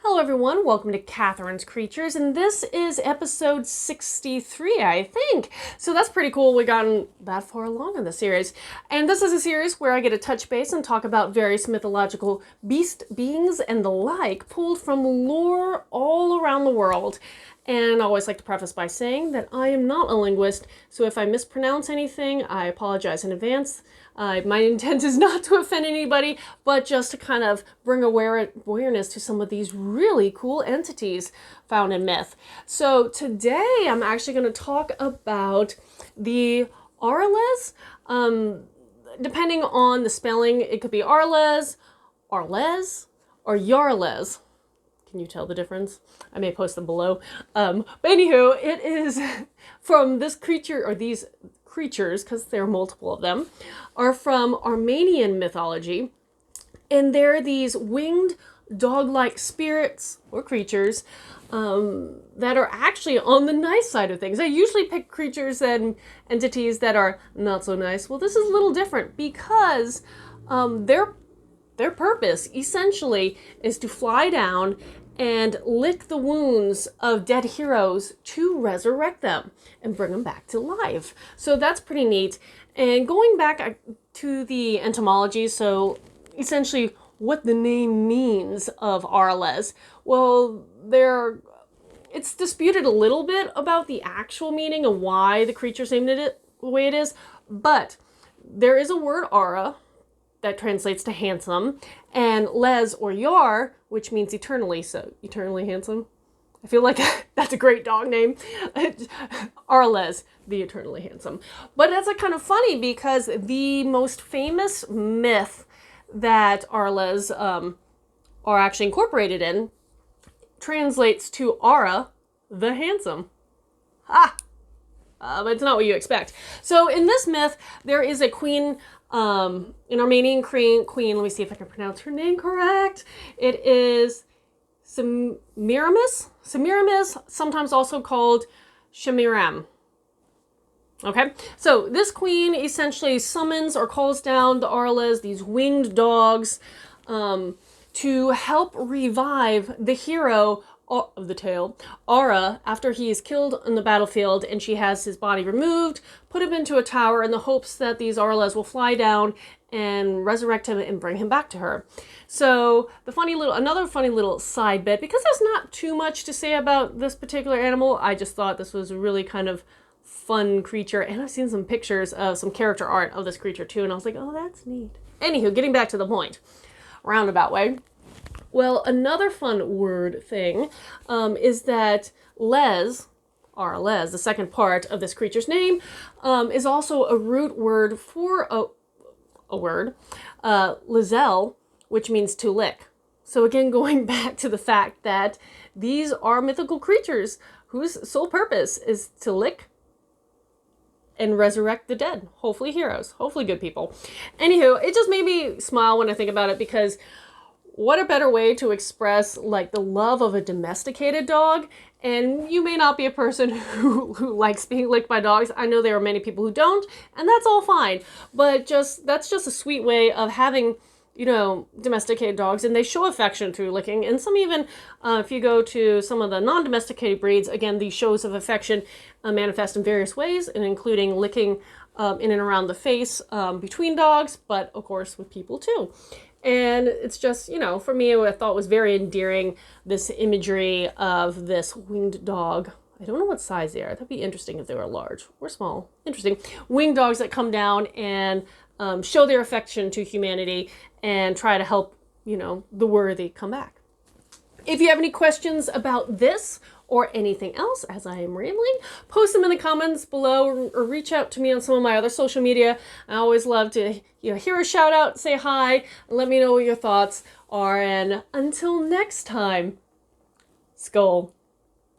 Hello everyone, welcome to Katharine's Creatures, and this is episode 63, I think. So that's pretty cool, we've gotten that far along in the series. And this is a series where I get to touch base and talk about various mythological beings and the like, pulled from lore all around the world. And I always like to preface by saying that I am not a linguist, so if I mispronounce anything, I apologize in advance. My intent is not to offend anybody, but just to kind of bring awareness to some of these really cool entities found in myth. So today I'm actually going to talk about the Aralez. Depending on the spelling, it could be Arlez, Arlez, or Yaralez. Can you tell the difference? I may post them below. But anywho, it is from this creature, or these creatures, because there are multiple of them, are from Armenian mythology. And they're these winged dog-like spirits or creatures that are actually on the nice side of things. I usually pick creatures and entities that are not so nice. Well, this is a little different because their purpose, essentially, is to fly down and lick the wounds of dead heroes to resurrect them and bring them back to life. So that's pretty neat. And going back to the etymology, so essentially what the name means of Aralez, well, it's disputed a little bit about the actual meaning and why the creature's named it the way it is, but there is a word Ara, that translates to handsome, and les or yar, which means eternally, so eternally handsome. I feel like that's a great dog name. Arlez, the eternally handsome. But that's kind of funny because the most famous myth that Arlez are actually incorporated in translates to Ara, the handsome. But it's not what you expect. So in this myth, there is a queen, an Armenian queen. Let me see if I can pronounce her name correct. It is Semiramis, sometimes also called Shemiram. Okay, so this queen essentially summons or calls down the Arlez, these winged dogs, to help revive the hero of the tale, Ara, after he is killed on the battlefield, and she has his body removed, put him into a tower in the hopes that these Aralez will fly down and resurrect him and bring him back to her. So another funny little side bit, because there's not too much to say about this particular animal, I just thought this was a really kind of fun creature, and I've seen some pictures of some character art of this creature too, and I was like, oh, that's neat. Anywho, getting back to the point, roundabout way. Well, another fun word thing is that les, Aralez, the second part of this creature's name, is also a root word for a word, lizel, which means to lick. So again, going back to the fact that these are mythical creatures whose sole purpose is to lick and resurrect the dead. Hopefully heroes, hopefully good people. Anywho, it just made me smile when I think about it, because what a better way to express like the love of a domesticated dog. And you may not be a person who likes being licked by dogs. I know there are many people who don't, and that's all fine. But that's just a sweet way of having, domesticated dogs, and they show affection through licking. And some even, if you go to some of the non-domesticated breeds, again, these shows of affection manifest in various ways, and including licking in and around the face between dogs, but of course with people too. And it's just, for me, I thought was very endearing, this imagery of this winged dog. I don't know what size they are. That'd be interesting if they were large or small. Interesting. Winged dogs that come down and show their affection to humanity and try to help, the worthy come back. If you have any questions about this or anything else, as I am rambling, post them in the comments below, or reach out to me on some of my other social media. I always love to hear a shout out, say hi, and let me know what your thoughts are. And until next time, Skull.